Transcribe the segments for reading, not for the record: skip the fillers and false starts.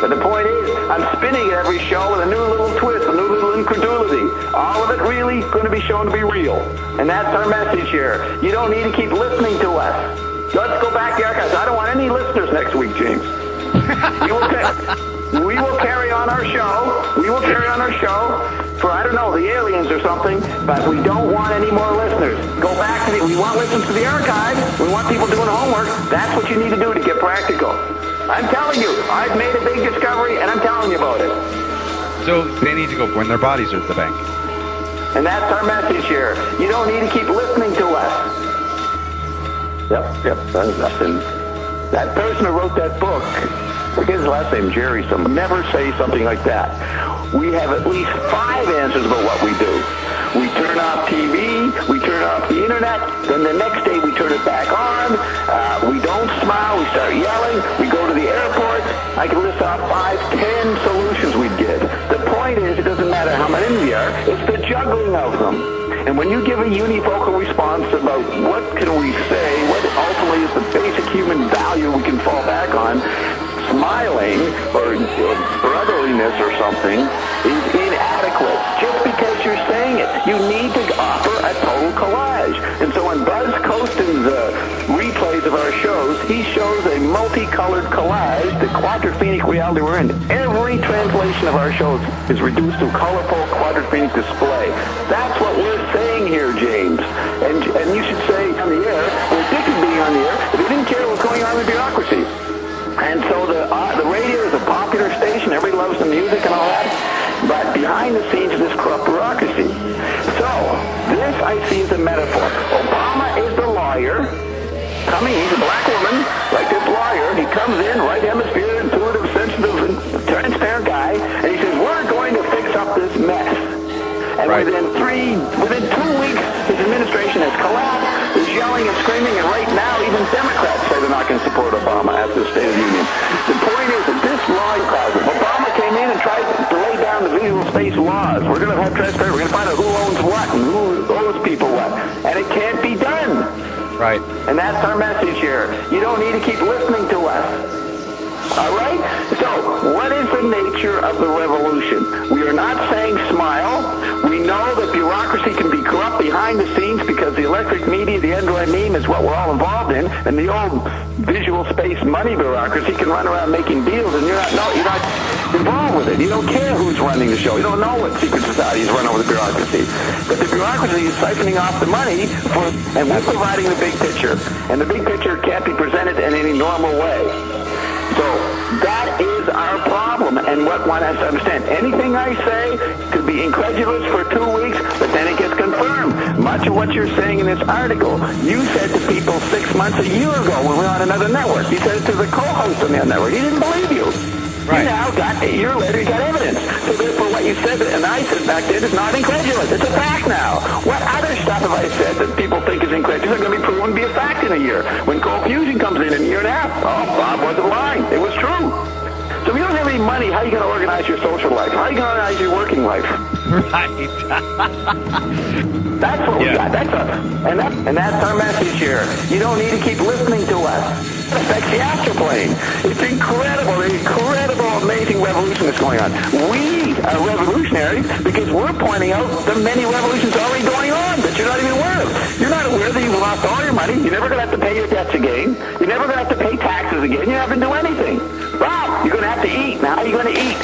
But the point is, I'm spinning it every show with a new little twist, a new little incredulity. All of it really going to be shown to be real. And that's our message here. You don't need to keep listening to us. Let's go back to the archives. I don't want any listeners next week, James. We will carry on our show. We will carry on our show for, I don't know, the aliens or something, but we don't want any more listeners. Go back to we want listeners to the archive. We want people doing homework. That's what you need to do to get practical. I'm telling you, I've made a big discovery, and I'm telling you about it. So they need to go when their bodies are at the bank. And that's our message here. You don't need to keep listening to us. Yep, that person who wrote that book, I forget his last name, Jerry, never say something like that. We have at least 5 answers about what we do. We turn off TV, we turn off the internet, then the next day we turn it back on. We don't smile, we start yelling, we go to the airport. I can list off 5, 10 solutions we'd give. The point is, it doesn't matter how many we are, it's the juggling of them. And when you give a univocal response about what can we say, what ultimately is the basic human value we can fall back on, smiling or brotherliness or something is inadequate just because you're saying it. You need to offer a total collage. And so when Buzz Costin's replays of our shows, he shows a multicolored collage, the quadraphenic reality we're in. Every translation of our shows is reduced to a colorful quadraphenic display. That's what we're saying here, James. And you should say on the air, we're addicted to being on the air, if you didn't care what's going on in bureaucracy. And so the radio is a popular station. Everybody loves the music and all that. But behind the scenes is this corrupt bureaucracy. So this I see as a metaphor. Obama is the lawyer coming. He's a black woman, like this lawyer. He comes in, right hemisphere, intuitive, sensitive, and transparent guy, and he says, we're going to fix up this mess. And within 2 weeks, his administration has collapsed. There's yelling and screaming, and right now, even Democrats say they're not going to support Obama after the State of the Union. The point is that this law closet, Obama came in and tried to lay down the visual space laws. We're going to have transparency. We're going to find out who owns what and who owes people what. And it can't be done. Right. And that's our message here. You don't need to keep listening to us. All right? So, what is the nature of the revolution? We are not saying smile. We know that bureaucracy can be corrupt behind the scenes because the electric media, the Android meme is what we're all involved in, and the old visual space money bureaucracy can run around making deals, and you're not involved with it. You don't care who's running the show. You don't know what secret societies run over the bureaucracy. But the bureaucracy is siphoning off the money, and we're providing the big picture. And the big picture can't be presented in any normal way. So that is our problem, and what one has to understand. Anything I say could be incredulous for 2 weeks, but then it gets confirmed. Much of what you're saying in this article, you said to people 6 months, a year ago when we were on another network. You said it to the co-host on the other network. He didn't believe you. Right. You now got, a year later, you got evidence. So therefore what you said and I said back then is not incredulous. It's a fact now. What other stuff have I said that people think is incredulous are going to be proven to be a fact in a year? When Cold Fusion comes in a year and a half, oh, Bob wasn't lying. It was true. So if you don't have any money, how are you going to organize your social life? How are you going to organize your working life? Right. That's what we got. And that's our message here. You don't need to keep listening to us. It affects the astroplane. It's incredible, the incredible, amazing revolution that's going on. We are revolutionary because we're pointing out the many revolutions already going on that you're not even aware of. You're not aware that you've lost all your money. You're never going to have to pay your debts again. You're never going to have to pay taxes again. You haven't to do anything. Well, you're going to have to eat. Now how are you going to eat?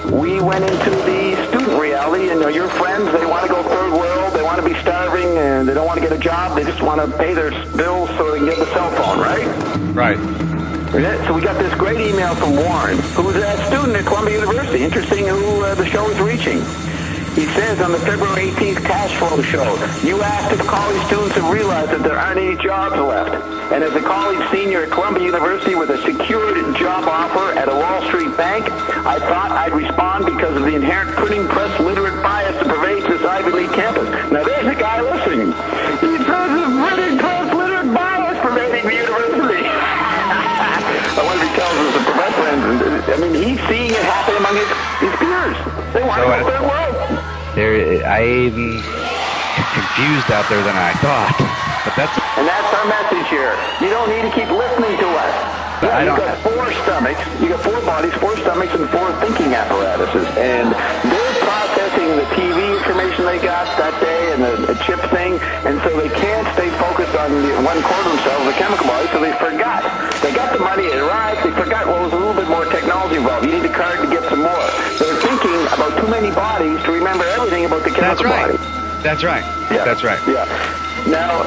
We went into the student reality, and your friends, they want to go third world, they want to be starving, and they don't want to get a job, they just want to pay their bills so they can get the cell phone, right? Right. So we got this great email from Warren, who's a student at Columbia University. Interesting who the show is reaching. He says on the February 18th cash flow show, you asked if college students have realized that there aren't any jobs left. And as a college senior at Columbia University with a secured job offer at a Wall Street bank, I thought I'd respond because of the inherent printing press literate bias that pervades this Ivy League campus. Now there's a guy listening. He says the printing press literate bias pervading the university. I wonder if he tells us the professor, I mean, he's seeing it happen among his peers. They want to go third world. I'm confused out there than I thought. But that's our message here. You don't need to keep listening to us. Yeah, I you don't. got 4 stomachs, you got 4 bodies, 4 stomachs, and 4 thinking apparatuses. And they're processing the TV information they got that day and the chip thing, and so they can't stay focused on one core of themselves, the chemical body, so they forgot. They got the money, it arrived, they forgot, well, there's a little bit more technology involved. You need a card to get some more. They're thinking about too many bodies to remember everything about the chemical body. That's right. Yeah. That's right. Yeah. Now,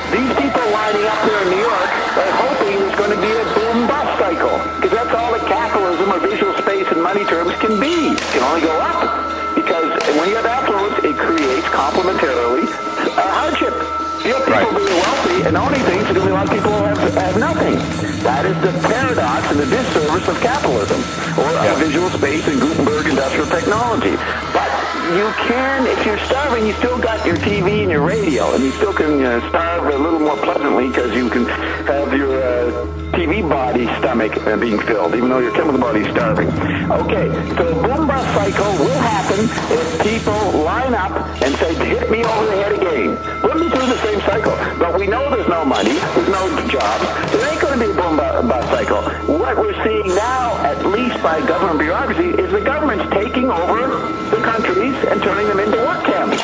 these people lining up there in New York are hoping there's going to be a boom-bust cycle, because that's all that capitalism or visual space in money terms can be. It can only go up, because when you have affluence, it creates complementarily hardship. You have people being wealthy and owning things, there's going to be a lot of people who have nothing. That is the paradox and the disservice of capitalism, or of visual space and Gutenberg industrial technology. But you can, if you're starving, you still got your TV and your radio, and you still can starve a little more pleasantly because you can have your TV body stomach being filled, even though your chemical body is starving. Okay, so a boom-bust cycle will happen if people line up and say, hit me over the head again. Put me through the same cycle. But we know there's no money, there's no jobs, there ain't going to be a boom-bust cycle. What we're seeing now, at least by government bureaucracy, is the government's taking over the countries and turning them into work camps.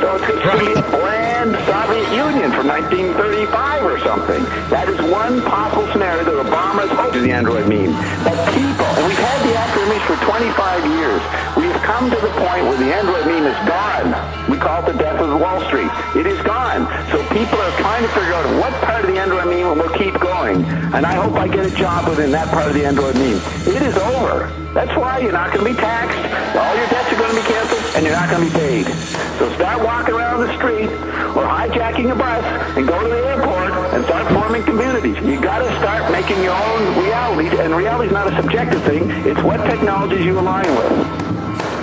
So it's going to be a bland Soviet Union from 1935 or something. That is one possible scenario that Obama's hoping the Android meme. But people, and we've had the Android meme for 25 years, we have come to the point where the Android meme is gone. We call it the death of Wall Street. It is gone. So people are trying to figure out what part of the Android meme will keep going. And I hope I get a job within that part of the Android meme. It is over. That's why you're not going to be taxed, all your debts are going to be canceled, and you're not going to be paid. So start walking around the street or hijacking a bus and go to the airport and start forming communities. You got to start making your own realities, and reality is not a subjective thing. It's what technologies you align with.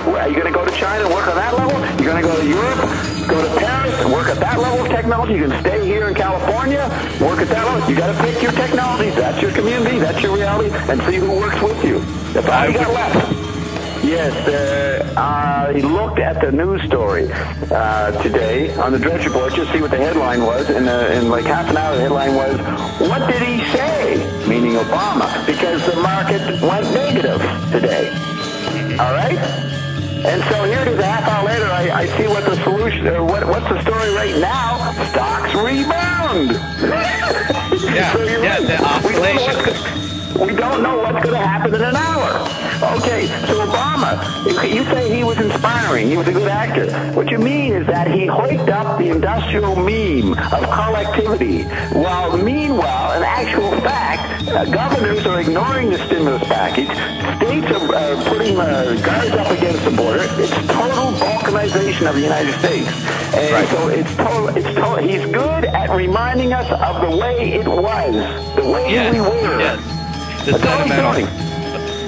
Are you going to go to China and work on that level? You're going to go to Europe, go to Paris, and work at that level of technology. You can stay here in California, work at that level. You got to pick your technologies. That's your community. That's your reality, and see who works with you. That's all you got left. Yes, he looked at the news story today on the Drudge Report just to see what the headline was. And in like half an hour, the headline was, "What did he say?" Meaning Obama, because the market went negative today. All right? And so here it is, a half hour later, I see what the solution, or what's the story right now. Stocks rebound. Yeah, So you're right. the oscillation. We don't know what's going to happen in an hour. Okay, so Obama, you say he was inspiring, he was a good actor. What you mean is that he hoiked up the industrial meme of collectivity, while meanwhile, in actual fact, governors are ignoring the stimulus package. States are putting guards up against the border. It's total balkanization of the United States. And so it's total. He's good at reminding us of the way it was, the way we were. Yes. The sentimental.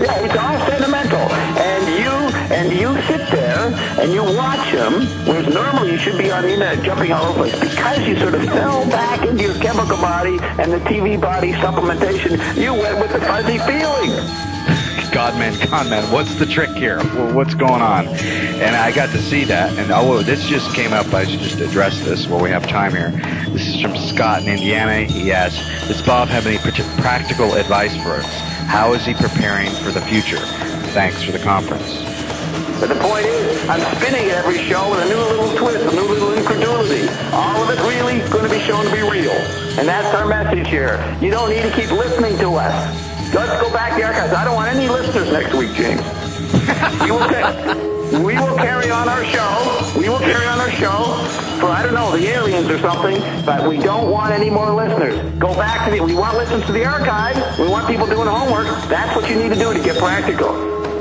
Yeah, it's all sentimental. And you sit there and you watch him, whereas normally you should be on the internet jumping all over the place. Because you sort of fell back into your chemical body and the TV body supplementation, you went with the fuzzy feeling. Conman, what's the trick here? What's going on? And I got to see that, and this just came up. I should just address this while we have time here. This is from Scott in Indiana. He asks, does Bob have any practical advice for us? How is he preparing for the future? Thanks for the conference. But the point is, I'm spinning every show with a new little twist, a new little incredulity. All of it really going to be shown to be real. And that's our message here. You don't need to keep listening to us. Let's go back to the archives. I don't want any listeners next week, James. We will carry on our show. We will carry on our show for, I don't know, the aliens or something, but we don't want any more listeners. Go back to we want listeners to the archive. We want people doing homework. That's what you need to do to get practical.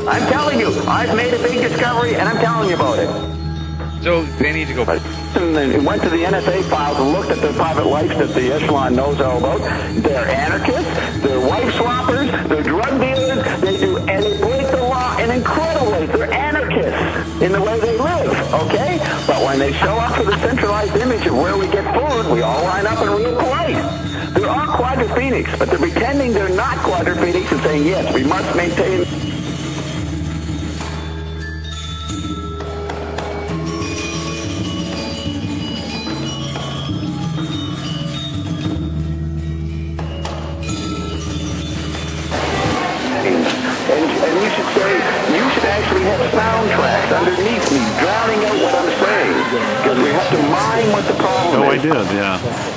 I'm telling you, I've made a big discovery, and I'm telling you about it. So they need to go. And went to the NSA files and looked at their private lives that the echelon knows all about. They're anarchists, they're wife swappers, they're drug dealers, and they break the law in incredible ways. They're anarchists in the way they live, okay? But when they show up to the centralized image of where we get food, we all line up and real polite. There are quadrophenics, but they're pretending they're not quadrophenics and saying, yes, we must maintain... say you should actually have soundtracks underneath me drowning out what I'm saying. Because we have to mine what the problem is. Oh, I did, yeah.